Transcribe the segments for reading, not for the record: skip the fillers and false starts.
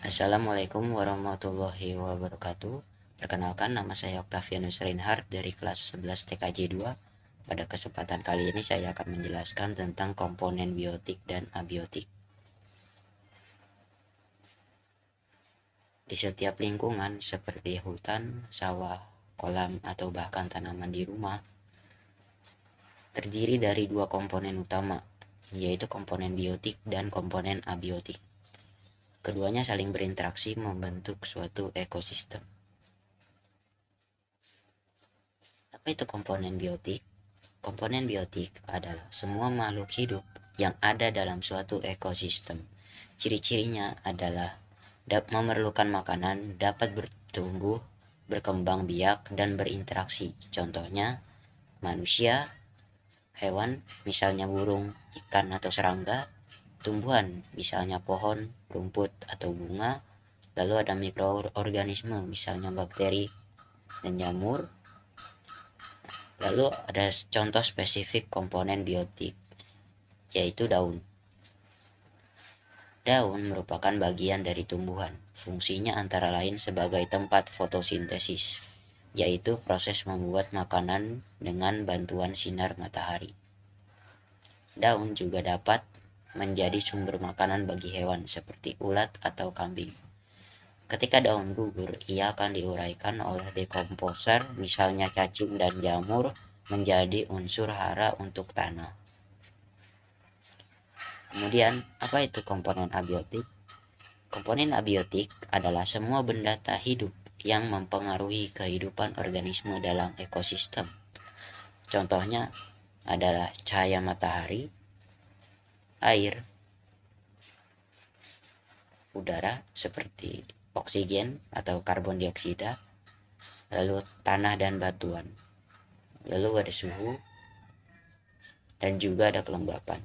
Assalamualaikum warahmatullahi wabarakatuh. Perkenalkan, nama saya Octavianus Reinhardt dari kelas 11 TKJ 2. Pada kesempatan kali ini saya akan menjelaskan tentang komponen biotik dan abiotik. Di setiap lingkungan seperti hutan, sawah, kolam, atau bahkan tanaman di rumah, terdiri dari dua komponen utama, yaitu komponen biotik dan komponen abiotik. Keduanya saling berinteraksi membentuk suatu ekosistem. Apa itu komponen biotik? Komponen biotik adalah semua makhluk hidup yang ada dalam suatu ekosistem. Ciri-cirinya adalah memerlukan makanan, dapat bertumbuh, berkembang biak, dan berinteraksi. Contohnya, manusia, hewan, misalnya burung, ikan, atau serangga, tumbuhan, misalnya pohon, rumput, atau bunga, lalu ada mikroorganisme, misalnya bakteri dan jamur. Lalu ada contoh spesifik komponen biotik, yaitu daun. Daun merupakan bagian dari tumbuhan. Fungsinya antara lain sebagai tempat fotosintesis, yaitu proses membuat makanan dengan bantuan sinar matahari. Daun juga dapat menjadi sumber makanan bagi hewan seperti ulat atau kambing. Ketika daun gugur, ia akan diuraikan oleh dekomposer, misalnya cacing dan jamur, menjadi unsur hara untuk tanah. Kemudian, apa itu komponen abiotik? Komponen abiotik adalah semua benda tak hidup yang mempengaruhi kehidupan organisme dalam ekosistem. Contohnya adalah cahaya matahari, air, udara seperti oksigen atau karbon dioksida, lalu tanah dan batuan, lalu ada suhu, dan juga ada kelembapan.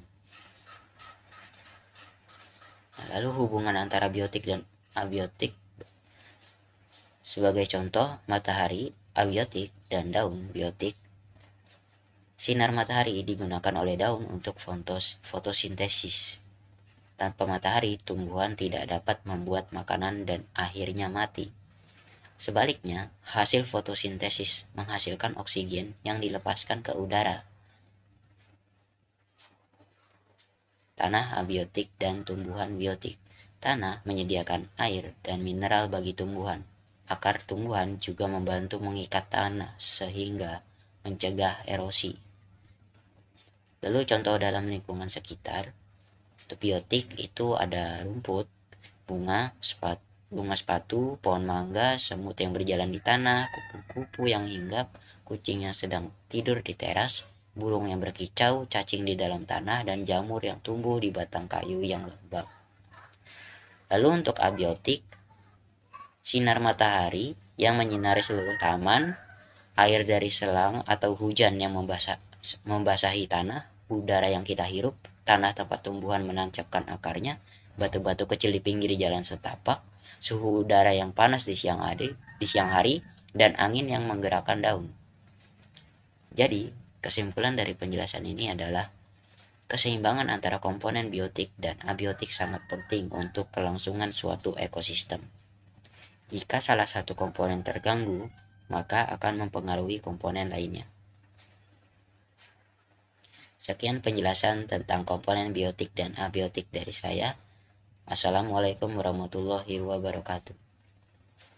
Lalu hubungan antara biotik dan abiotik, sebagai contoh matahari abiotik dan daun biotik. Sinar matahari digunakan oleh daun untuk fotosintesis. Tanpa matahari, tumbuhan tidak dapat membuat makanan dan akhirnya mati. Sebaliknya, hasil fotosintesis menghasilkan oksigen yang dilepaskan ke udara. Tanah abiotik dan tumbuhan biotik. Tanah menyediakan air dan mineral bagi tumbuhan. Akar tumbuhan juga membantu mengikat tanah sehingga mencegah erosi. Lalu contoh dalam lingkungan sekitar, untuk biotik itu ada rumput, bunga sepatu, pohon mangga, semut yang berjalan di tanah, kupu-kupu yang hinggap, kucing yang sedang tidur di teras, burung yang berkicau, cacing di dalam tanah, dan jamur yang tumbuh di batang kayu yang lembab. Lalu untuk abiotik, sinar matahari yang menyinari seluruh taman, air dari selang atau hujan yang membasahi tanah, udara yang kita hirup, tanah tempat tumbuhan menancapkan akarnya, batu-batu kecil di pinggir jalan setapak, suhu udara yang panas di siang hari, dan angin yang menggerakkan daun. Jadi, kesimpulan dari penjelasan ini adalah keseimbangan antara komponen biotik dan abiotik sangat penting untuk kelangsungan suatu ekosistem. Jika salah satu komponen terganggu, maka akan mempengaruhi komponen lainnya. Sekian penjelasan tentang komponen biotik dan abiotik dari saya. Assalamualaikum warahmatullahi wabarakatuh.